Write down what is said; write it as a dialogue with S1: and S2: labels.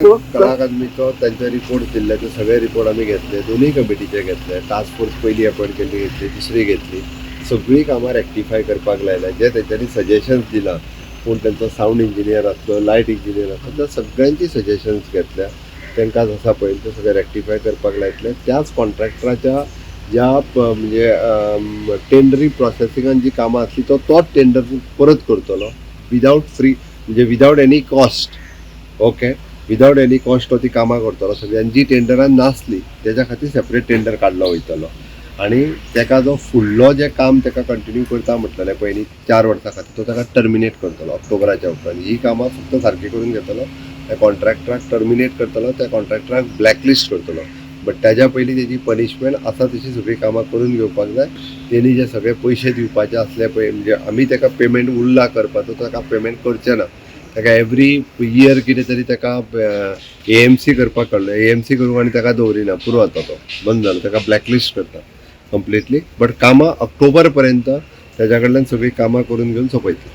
S1: कला अकादमीचो त्यांचे रिपोर्ट दिले ते सगळे रिपोर्ट आम्ही घेतले, दोन्ही कमिटीचे घेतले. टास्क फोर्स पहिली अपॉइंट केली घेतली, दुसरी घेतली. सगळी कामां रेक्टिफाय करपाक लायल्या. जे तेंच्यांनी सजेशन्स दिला, पूण त्यांचो साऊंड इंजिनियर आसलो, लायट इंजिनियर आसलो, त्या सगळ्यांची सजेशन्स घेतल्या. तांकां आसा पळय ते सगळे रेक्टिफाय करपाक लायतले. त्याच कॉन्ट्रॅक्टराच्या ज्या टेंडरी प्रोसेसिंगान जी कामां आसली तोच टेंडर परत करतलो विदाउट फ्री, म्हणजे without any cost. Okay, without any cost तो ती कामां करतलो. सगळ्यांनी जी टेंडरान नासली तेज्या खातीर सेपरेट टेंडर काडलो वयतलो. आनी तेका जो फुडलो जे काम तेका कंटिन्यू करता म्हटलेलें पयलीं 4 वर्सां खातीर तो तेका टर्मिनेट करतलो ऑक्टोबराच्या उपरांत. ही कामां फक्त सारकी करून घेतलो, त्या कॉन्ट्रॅक्टराक टर्मिनेट करतलो, त्या कॉन्ट्रॅक्टराक ब्लॅकलिस्ट करतलो. बट त्याच्या पयलीं तेजी पनिशमेंट आसा तशी सगळी कामां करून घेवपाक जाय. तेणी जे सगळे पयशे दिवपाचे असले पळय, म्हणजे आमी तेका पेमेंट उरला करपाचो, तेका पेमेंट करचें ना. तेका एवरी इयर कितें तरी तेका AMC करपाक काडलो. AMC करूंक आनी तेका दवरिना, पुरो जाता तो, बंद जालो. तेका ब्लॅकलिस्ट करता कंप्लिटली. बट कामां ऑक्टोबर पर्यंत तेज्या कडल्यान सगळी कामां करून घेवन सोंपयतली.